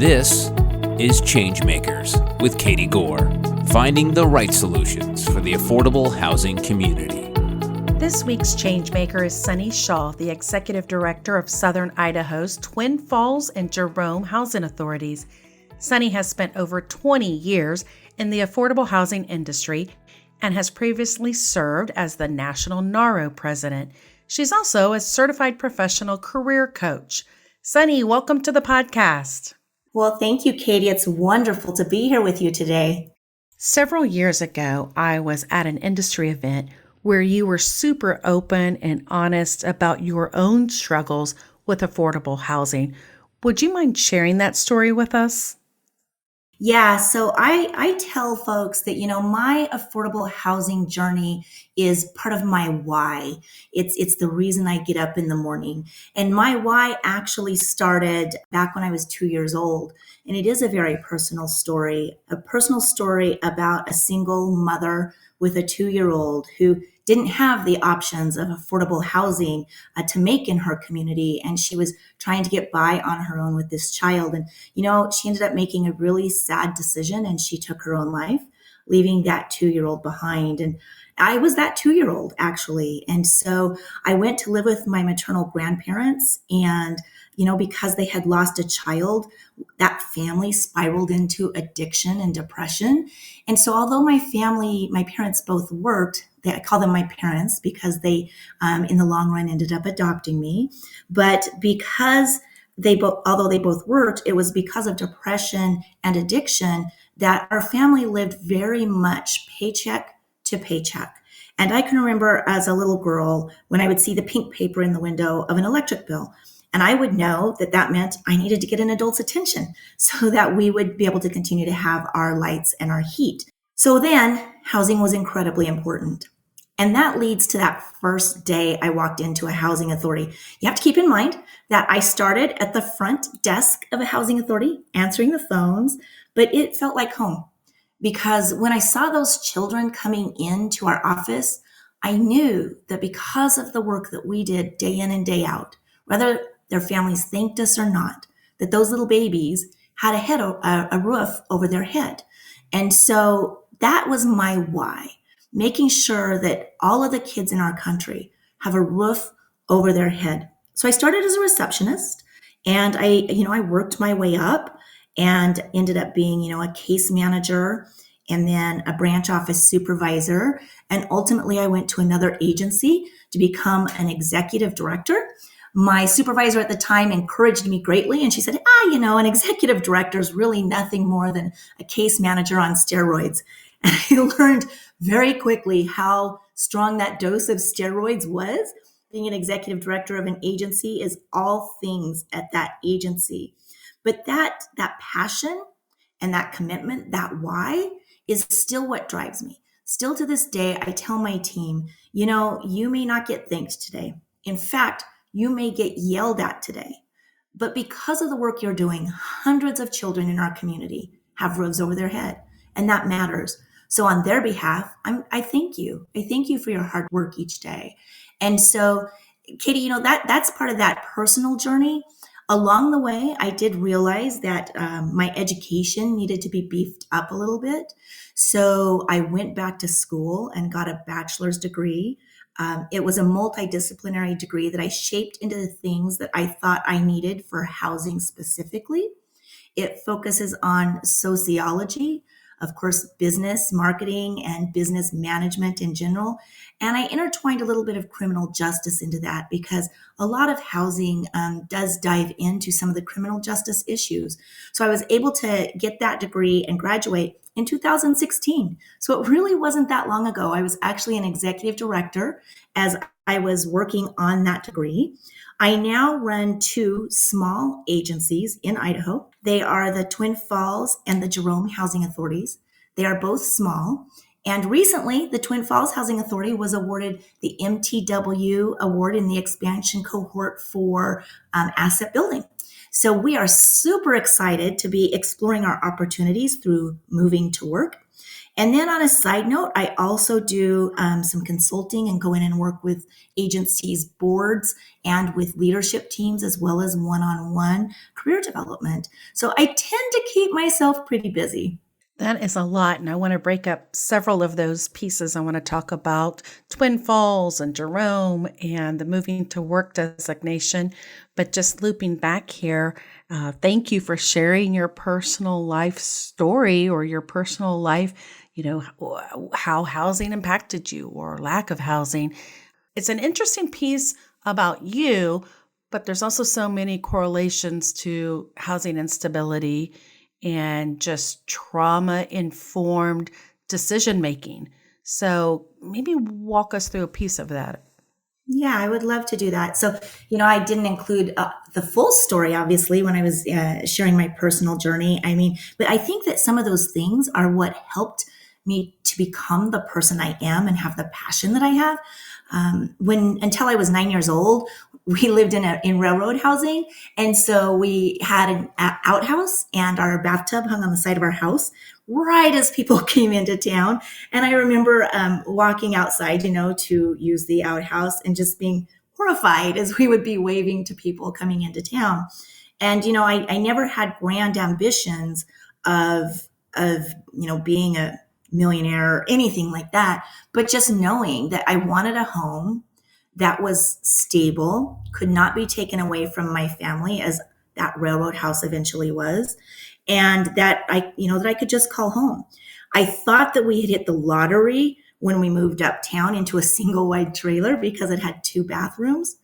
This is ChangeMakers with Katie Gore, finding the right solutions for the affordable housing community. This week's ChangeMaker is Sunny Shaw, the Executive Director of Southern Idaho's Twin Falls and Jerome Housing Authorities. Sunny has spent over 20 years in the affordable housing industry and has previously served as the National NAHRO President. She's also a certified professional career coach. Sunny, welcome to the podcast. Well, thank you, Katie. It's wonderful to be here with you today. Several years ago, I was at an industry event where you were super open and honest about your own struggles with affordable housing. Would you mind sharing that story with us? Yeah, so I tell folks that, my affordable housing journey is part of my why. It's the reason I get up in the morning. And my why actually started back when I was 2 years old. And it is a very personal story about a single mother with a 2-year-old who didn't have the options of affordable housing to make in her community. And she was trying to get by on her own with this child. And, she ended up making a really sad decision and she took her own life, leaving that 2-year-old behind. And I was that 2-year-old actually. And so I went to live with my maternal grandparents and because they had lost a child, that family spiraled into addiction and depression. And so although my parents both worked, I call them my parents because they, in the long run, ended up adopting me. But because although they both worked, it was because of depression and addiction that our family lived very much paycheck to paycheck. And I can remember as a little girl when I would see the pink paper in the window of an electric bill. And I would know that meant I needed to get an adult's attention so that we would be able to continue to have our lights and our heat. So then housing was incredibly important. And that leads to that first day I walked into a housing authority. You have to keep in mind that I started at the front desk of a housing authority, answering the phones, but it felt like home. Because when I saw those children coming into our office, I knew that because of the work that we did day in and day out, whether their families thanked us or not, that those little babies had a roof over their head. And so that was my why, making sure that all of the kids in our country have a roof over their head. So I started as a receptionist and I worked my way up and ended up being, a case manager and then a branch office supervisor. And ultimately I went to another agency to become an executive director. My supervisor at the time encouraged me greatly. And she said, an executive director is really nothing more than a case manager on steroids. And I learned very quickly how strong that dose of steroids was. Being an executive director of an agency is all things at that agency. But that passion and that commitment, that why, is still what drives me. Still to this day, I tell my team, you may not get thanked today. In fact, you may get yelled at today. But because of the work you're doing, hundreds of children in our community have roofs over their head, and that matters. So on their behalf, I thank you. I thank you for your hard work each day. And so, Katie, that's part of that personal journey. Along the way, I did realize that my education needed to be beefed up a little bit. So I went back to school and got a bachelor's degree. It was a multidisciplinary degree that I shaped into the things that I thought I needed for housing specifically. It focuses on sociology, of course, business, marketing, and business management in general. And I intertwined a little bit of criminal justice into that because a lot of housing does dive into some of the criminal justice issues. So I was able to get that degree and graduate in 2016. So it really wasn't that long ago. I was actually an executive director as I was working on that degree. I now run 2 small agencies in Idaho. They are the Twin Falls and the Jerome Housing Authorities. They are both small. And recently, the Twin Falls Housing Authority was awarded the MTW award in the expansion cohort for asset building. So we are super excited to be exploring our opportunities through moving to work. And then on a side note, I also do some consulting and go in and work with agencies, boards, and with leadership teams, as well as one-on-one career development. So I tend to keep myself pretty busy. That is a lot, and I want to break up several of those pieces. I want to talk about Twin Falls and Jerome and the moving to work designation. But just looping back here, thank you for sharing your personal life story or your personal life, how housing impacted you or lack of housing. It's an interesting piece about you, but there's also so many correlations to housing instability and just trauma-informed decision-making. So maybe walk us through a piece of that. Yeah, I would love to do that. So, I didn't include the full story, obviously, when I was sharing my personal journey. But I think that some of those things are what helped me to become the person I am and have the passion that I have. Until I was 9 years old, we lived in railroad housing. And so we had an outhouse, and our bathtub hung on the side of our house right as people came into town. And I remember walking outside, to use the outhouse and just being horrified as we would be waving to people coming into town. And, I never had grand ambitions of being a millionaire or anything like that, but just knowing that I wanted a home that was stable, could not be taken away from my family as that railroad house eventually was, and that I could just call home. I thought that we had hit the lottery when we moved uptown into a single wide trailer because it had 2 bathrooms.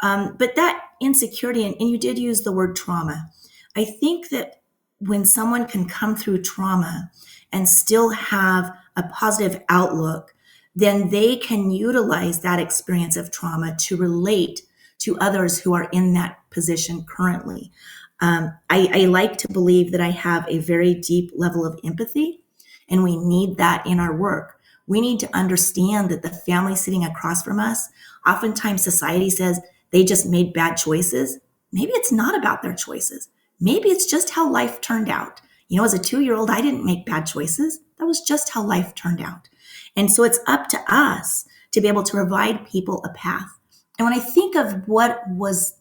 But that insecurity, and you did use the word trauma. I think that when someone can come through trauma and still have a positive outlook, then they can utilize that experience of trauma to relate to others who are in that position currently. I like to believe that I have a very deep level of empathy, and we need that in our work. We need to understand that the family sitting across from us, oftentimes society says they just made bad choices. Maybe it's not about their choices. Maybe it's just how life turned out. As a 2-year-old, I didn't make bad choices. That was just how life turned out. And so it's up to us to be able to provide people a path. And when I think of what was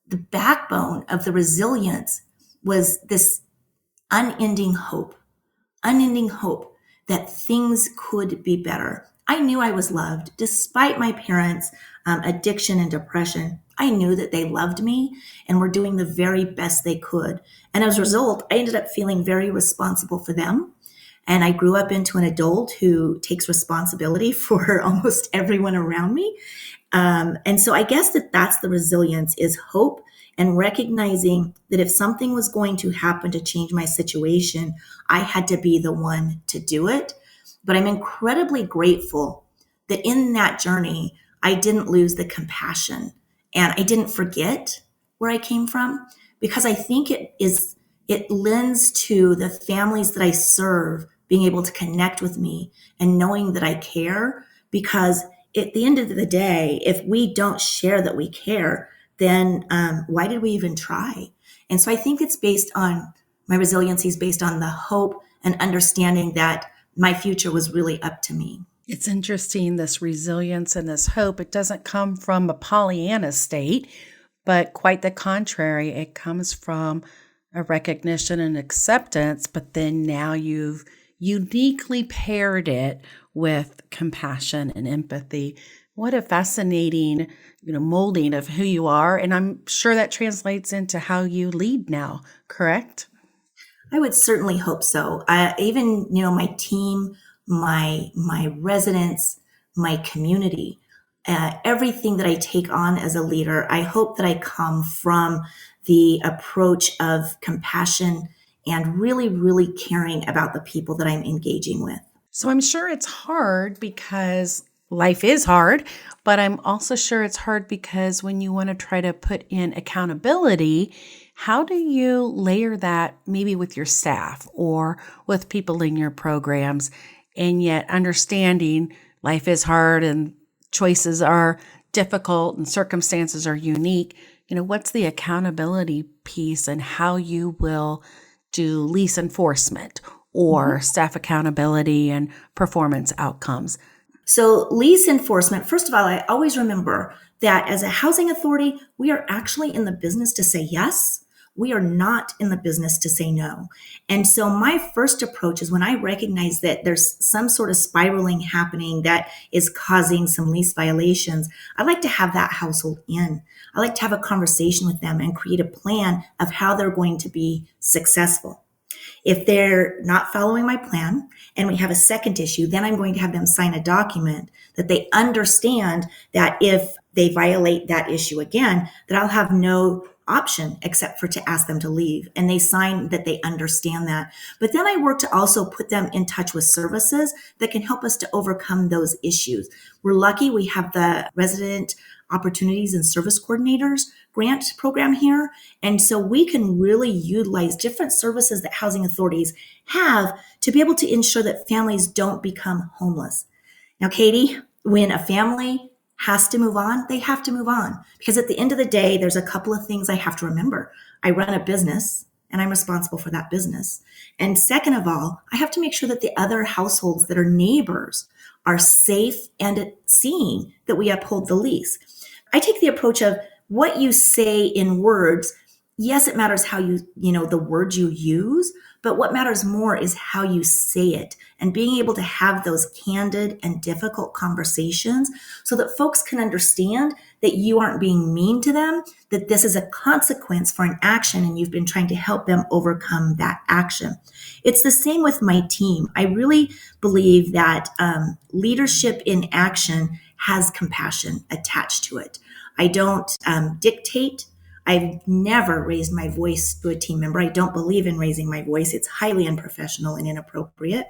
the backbone of the resilience, was this unending hope that things could be better. I knew I was loved despite my parents' addiction and depression. I knew that they loved me and were doing the very best they could. And as a result, I ended up feeling very responsible for them. And I grew up into an adult who takes responsibility for almost everyone around me. And so I guess that's the resilience, is hope and recognizing that if something was going to happen to change my situation, I had to be the one to do it. But I'm incredibly grateful that in that journey, I didn't lose the compassion and I didn't forget where I came from, because I think it lends to the families that I serve being able to connect with me and knowing that I care. Because at the end of the day, if we don't share that we care, then why did we even try? And so I think it's based on, my resiliency is based on the hope and understanding that my future was really up to me. It's interesting, this resilience and this hope. It doesn't come from a Pollyanna state, but quite the contrary. It comes from a recognition and acceptance, but then now you've uniquely paired it with compassion and empathy. What a fascinating, molding of who you are. And I'm sure that translates into how you lead now, correct? I would certainly hope so. Even, my team, my residents, my community, everything that I take on as a leader, I hope that I come from the approach of compassion and really, really caring about the people that I'm engaging with. So I'm sure it's hard because life is hard, but I'm also sure it's hard because when you want to try to put in accountability, how do you layer that maybe with your staff or with people in your programs, and yet understanding life is hard and choices are difficult and circumstances are unique? What's the accountability piece and how you will do lease enforcement or staff accountability and performance outcomes? So lease enforcement, first of all, I always remember that as a housing authority, we are actually in the business to say yes. We are not in the business to say no. And so my first approach is when I recognize that there's some sort of spiraling happening that is causing some lease violations, I like to have that household in. I like to have a conversation with them and create a plan of how they're going to be successful. If they're not following my plan and we have a second issue, then I'm going to have them sign a document that they understand that if they violate that issue again, that I'll have no option except for to ask them to leave. And they sign that they understand that. But then I work to also put them in touch with services that can help us to overcome those issues. We're lucky we have the Resident Opportunities and Service Coordinators grant program here. And so we can really utilize different services that housing authorities have to be able to ensure that families don't become homeless. Now, Katie, when a family has to move on, they have to move on. Because at the end of the day, there's a couple of things I have to remember. I run a business and I'm responsible for that business. And second of all, I have to make sure that the other households that are neighbors are safe and seeing that we uphold the lease. I take the approach of what you say in words. Yes, it matters how the words you use, but what matters more is how you say it and being able to have those candid and difficult conversations so that folks can understand that you aren't being mean to them, that this is a consequence for an action and you've been trying to help them overcome that action. It's the same with my team. I really believe that leadership in action has compassion attached to it. I don't dictate. I've never raised my voice to a team member. I don't believe in raising my voice. It's highly unprofessional and inappropriate.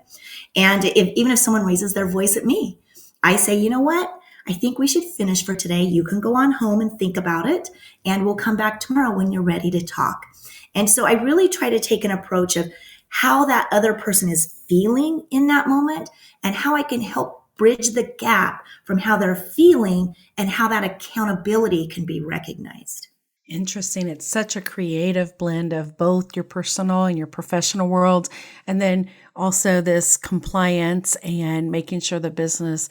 And even if someone raises their voice at me, I say, you know what? I think we should finish for today. You can go on home and think about it, and we'll come back tomorrow when you're ready to talk. And so I really try to take an approach of how that other person is feeling in that moment and how I can help bridge the gap from how they're feeling and how that accountability can be recognized. Interesting. It's such a creative blend of both your personal and your professional world, and then also this compliance and making sure the business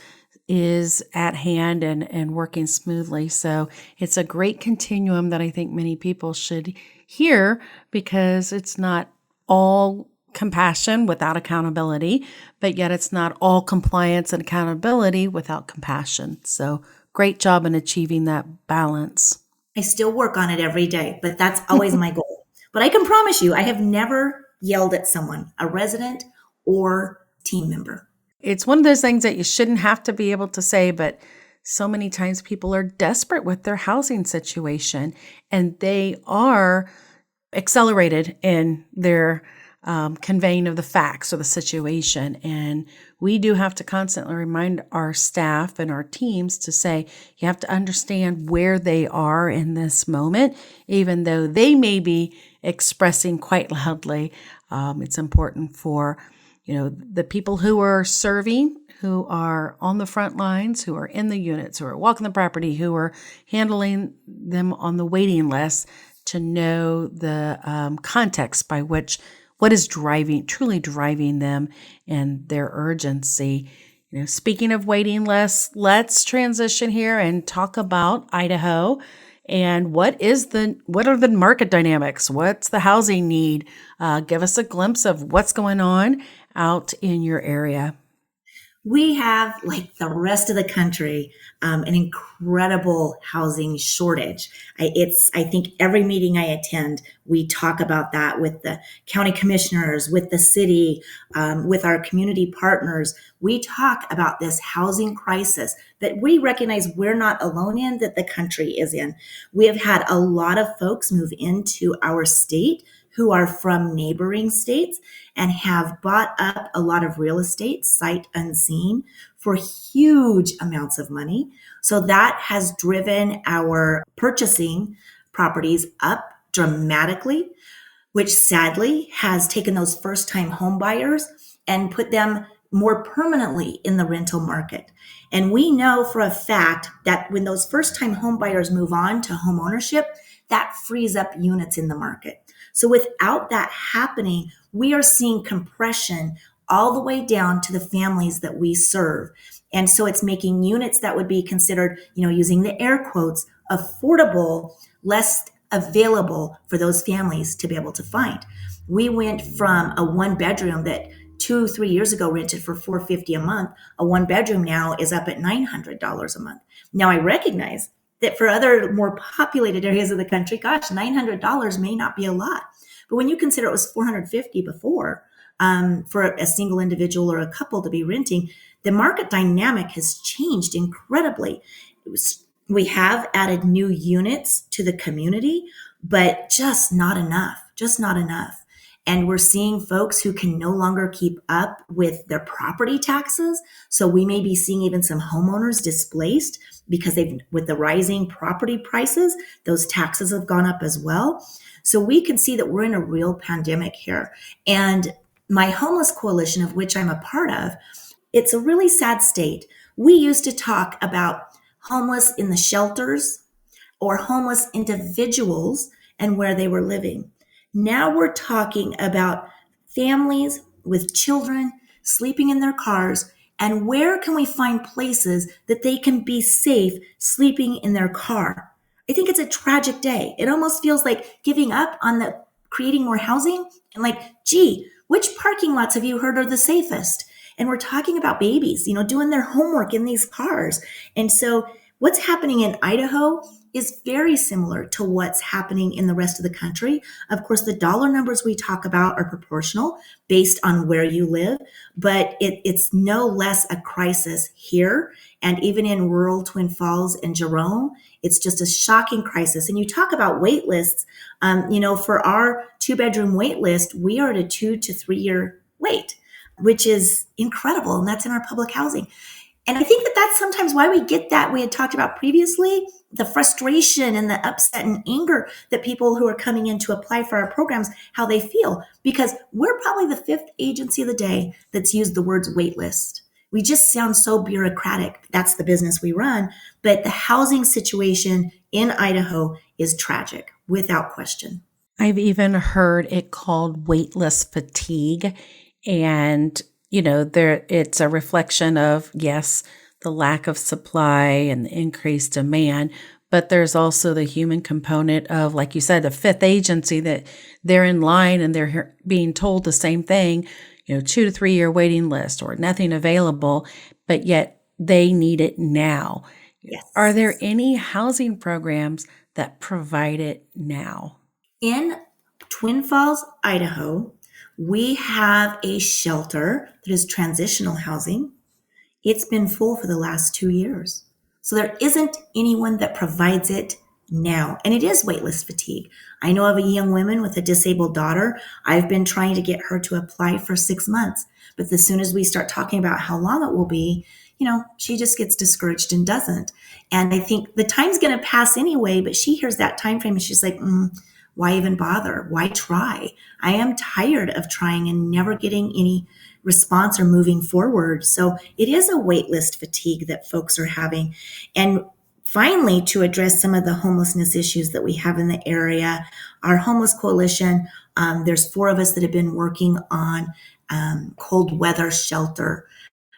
is at hand and working smoothly. So it's a great continuum that I think many people should hear, because it's not all compassion without accountability, but yet it's not all compliance and accountability without compassion. So great job in achieving that balance. I still work on it every day, but that's always my goal. But I can promise you, I have never yelled at someone, a resident or team member. It's one of those things that you shouldn't have to be able to say, but so many times people are desperate with their housing situation and they are accelerated in their conveying of the facts or the situation. And we do have to constantly remind our staff and our teams to say, you have to understand where they are in this moment, even though they may be expressing quite loudly. It's important for, the people who are serving, who are on the front lines, who are in the units, who are walking the property, who are handling them on the waiting list, to know the context by which what is truly driving them and their urgency. Speaking of waiting lists, let's transition here and talk about Idaho and what are the market dynamics? What's the housing need? Give us a glimpse of what's going on out in your area. We have, like the rest of the country, an incredible housing shortage. I think every meeting I attend, we talk about that with the county commissioners, with the city, with our community partners. We talk about this housing crisis that we recognize we're not alone in, that the country is in. We have had a lot of folks move into our state who are from neighboring states and have bought up a lot of real estate sight unseen for huge amounts of money. So that has driven our purchasing properties up dramatically, which sadly has taken those first-time home buyers and put them more permanently in the rental market. And we know for a fact that when those first time home buyers move on to home ownership, that frees up units in the market. So without that happening, we are seeing compression all the way down to the families that we serve. And so it's making units that would be considered, using the air quotes, affordable, less available for those families to be able to find. We went from a one bedroom that 2-3 years ago rented for $450 a month. A one bedroom now is up at $900 a month. Now I recognize that for other more populated areas of the country, gosh, $900 may not be a lot. But when you consider it was $450 before, for a single individual or a couple to be renting, the market dynamic has changed incredibly. We have added new units to the community, but just not enough. And we're seeing folks who can no longer keep up with their property taxes. So we may be seeing even some homeowners displaced because with the rising property prices, those taxes have gone up as well. So we can see that we're in a real pandemic here. And my homeless coalition, of which I'm a part of, it's a really sad state. We used to talk about homeless in the shelters or homeless individuals and where they were living. Now we're talking about families with children sleeping in their cars, and where can we find places that they can be safe sleeping in their car? I think it's a tragic day. It almost feels like giving up on the creating more housing and like, gee, which parking lots have you heard are the safest? And we're talking about babies, doing their homework in these cars. And so what's happening in Idaho is very similar to what's happening in the rest of the country. Of course, the dollar numbers we talk about are proportional based on where you live, but it's no less a crisis here. And even in rural Twin Falls and Jerome, it's just a shocking crisis. And you talk about wait lists, for our 2-bedroom wait list, we are at a 2 to 3 year wait, which is incredible. And that's in our public housing. And I think that that's sometimes why we get that we had talked about previously, the frustration and the upset and anger that people who are coming in to apply for our programs, how they feel, because we're probably the 5th agency of the day that's used the words wait list. We just sound so bureaucratic. That's the business we run. But the housing situation in Idaho is tragic, without question. I've even heard it called waitlist fatigue. And it's a reflection of, yes, the lack of supply and the increased demand, but there's also the human component of, like you said, the 5th agency that they're in line and they're being told the same thing, 2 to 3 year waiting list or nothing available, but yet they need it now. Yes. Are there any housing programs that provide it now? In Twin Falls, Idaho, we have a shelter that is transitional housing. It's been full for the last 2 years. So there isn't anyone that provides it now. And it is waitlist fatigue. I know of a young woman with a disabled daughter. I've been trying to get her to apply for 6 months. But as soon as we start talking about how long it will be, she just gets discouraged and doesn't. And I think the time's going to pass anyway, but she hears that time frame and she's like, why even bother? Why try? I am tired of trying and never getting any response or moving forward. So it is a waitlist fatigue that folks are having. And finally, to address some of the homelessness issues that we have in the area, our homeless coalition, there's 4 of us that have been working on cold weather shelter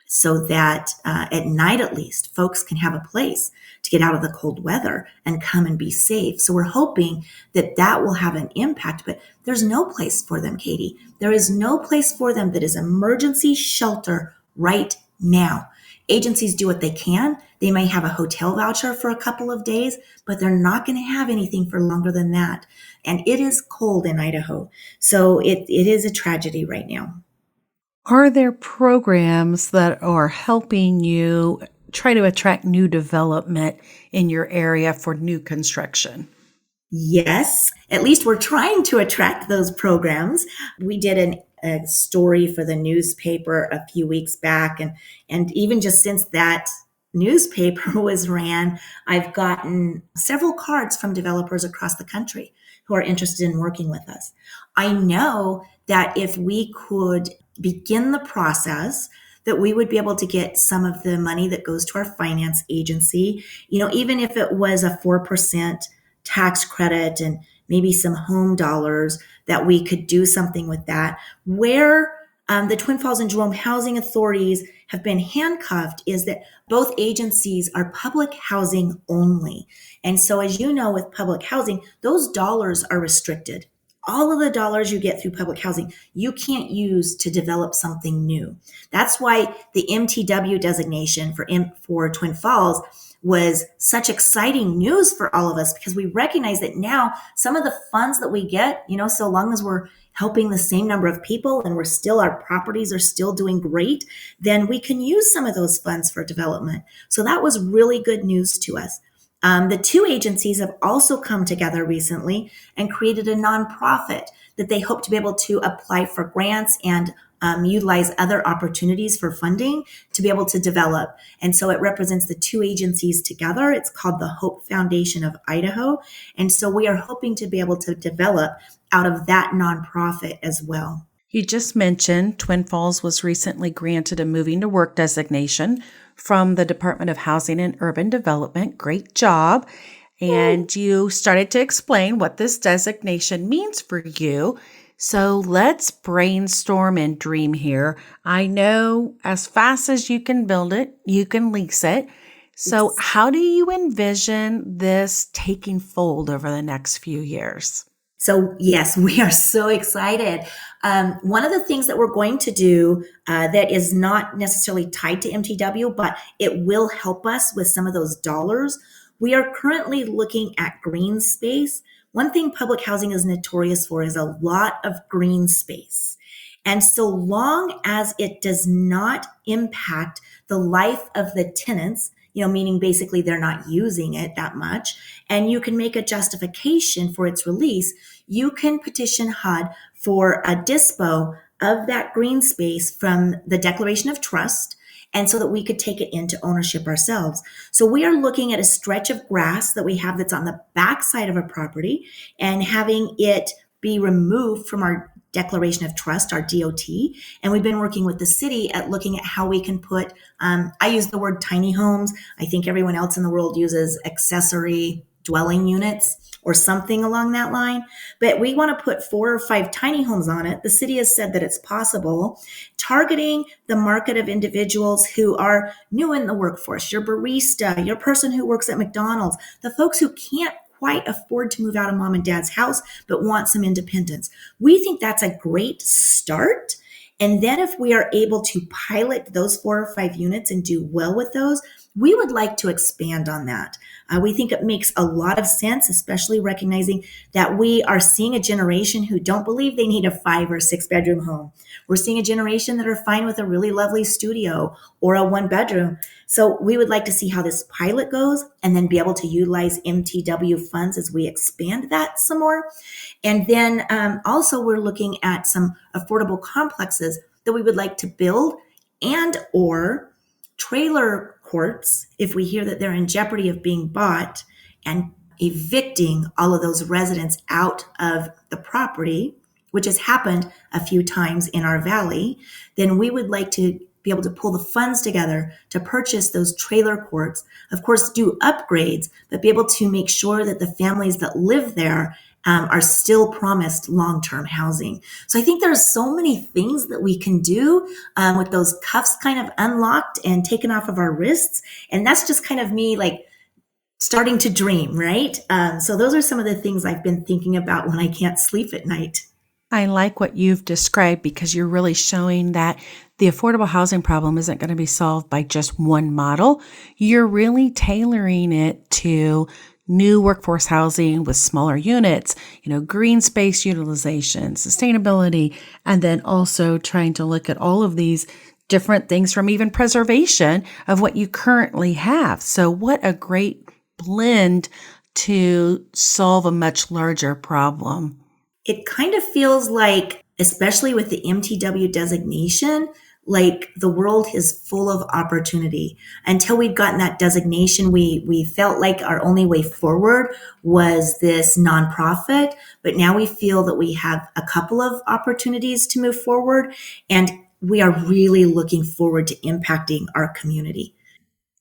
so that at night, at least, folks can have a place to get out of the cold weather and come and be safe. So we're hoping that that will have an impact, but there's no place for them, Katie. There is no place for them that is emergency shelter right now. Agencies do what they can. They may have a hotel voucher for a couple of days, but they're not going to have anything for longer than that. And it is cold in Idaho. So it is a tragedy right now. Are there programs that are helping you try to attract new development in your area for new construction? Yes, at least we're trying to attract those programs. We did a story for the newspaper a few weeks back, and even just since that newspaper was ran, I've gotten several cards from developers across the country who are interested in working with us. I know that if we could begin the process that we would be able to get some of the money that goes to our finance agency, even if it was a 4% tax credit and maybe some home dollars, that we could do something with that. Where the Twin Falls and Jerome housing authorities have been handcuffed is that both agencies are public housing only. And so, as you know, with public housing, those dollars are restricted. All of the dollars you get through public housing, you can't use to develop something new. That's why the MTW designation for Twin Falls was such exciting news for all of us, because we recognize that now some of the funds that we get, so long as we're helping the same number of people and our properties are still doing great, then we can use some of those funds for development. So that was really good news to us. The two agencies have also come together recently and created a nonprofit that they hope to be able to apply for grants and utilize other opportunities for funding to be able to develop. And so it represents the two agencies together. It's called the Hope Foundation of Idaho. And so we are hoping to be able to develop out of that nonprofit as well. You just mentioned Twin Falls was recently granted a moving to work designation from the Department of Housing and Urban Development. Great job. And you started to explain what this designation means for you. So let's brainstorm and dream here. I know as fast as you can build it, you can lease it. So how do you envision this taking fold over the next few years? So yes, we are so excited. One of the things that we're going to do that is not necessarily tied to MTW, but it will help us with some of those dollars. We are currently looking at green space. One thing public housing is notorious for is a lot of green space. And so long as it does not impact the life of the tenants, meaning basically they're not using it that much, and you can make a justification for its release, you can petition HUD for a dispo of that green space from the Declaration of Trust, and so that we could take it into ownership ourselves. So we are looking at a stretch of grass that we have that's on the back side of a property and having it be removed from our Declaration of Trust, our DOT. And we've been working with the city at looking at how we can put, I use the word tiny homes. I think everyone else in the world uses accessory dwelling units or something along that line. But we want to put 4 or 5 tiny homes on it. The city has said that it's possible, targeting the market of individuals who are new in the workforce, your barista, your person who works at McDonald's, the folks who can't quite afford to move out of mom and dad's house, but want some independence. We think that's a great start. And then if we are able to pilot those 4 or 5 units and do well with those, we would like to expand on that. We think it makes a lot of sense, especially recognizing that we are seeing a generation who don't believe they need a 5 or 6 bedroom home. We're seeing a generation that are fine with a really lovely studio or a 1 bedroom. So we would like to see how this pilot goes and then be able to utilize MTW funds as we expand that some more. And then also we're looking at some affordable complexes that we would like to build and or trailer courts if we hear that they're in jeopardy of being bought, and evicting all of those residents out of the property, which has happened a few times in our valley. Then we would like to be able to pull the funds together to purchase those trailer courts, of course, do upgrades, but be able to make sure that the families that live there are still promised long-term housing. So I think there's so many things that we can do with those cuffs kind of unlocked and taken off of our wrists. And that's just kind of me like starting to dream, right? So those are some of the things I've been thinking about when I can't sleep at night. I like what you've described, because you're really showing that the affordable housing problem isn't going to be solved by just one model. You're really tailoring it to new workforce housing with smaller units, green space utilization, sustainability, and then also trying to look at all of these different things from even preservation of what you currently have. So what a great blend to solve a much larger problem. It kind of feels like, especially with the MTW designation, like the world is full of opportunity. Until we've gotten that designation, we felt like our only way forward was this nonprofit, but now we feel that we have a couple of opportunities to move forward. And we are really looking forward to impacting our community.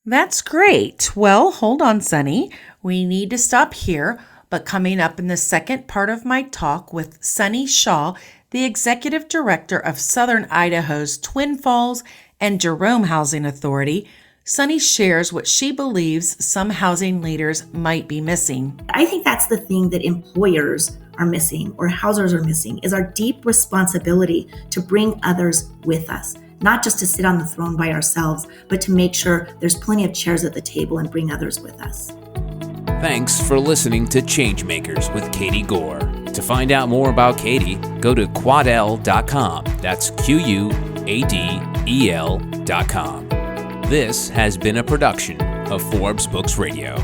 That's great. Well, hold on, Sunny. We need to stop here, but coming up in the second part of my talk with Sunny Shaw, the Executive Director of Southern Idaho's Twin Falls and Jerome Housing Authority, Sunny shares what she believes some housing leaders might be missing. I think that's the thing that employers are missing or housers are missing is our deep responsibility to bring others with us, not just to sit on the throne by ourselves, but to make sure there's plenty of chairs at the table and bring others with us. Thanks for listening to ChangeMakers with Katie Gore. To find out more about Katie, go to quadel.com. That's QUADEL.com. This has been a production of Forbes Books Radio.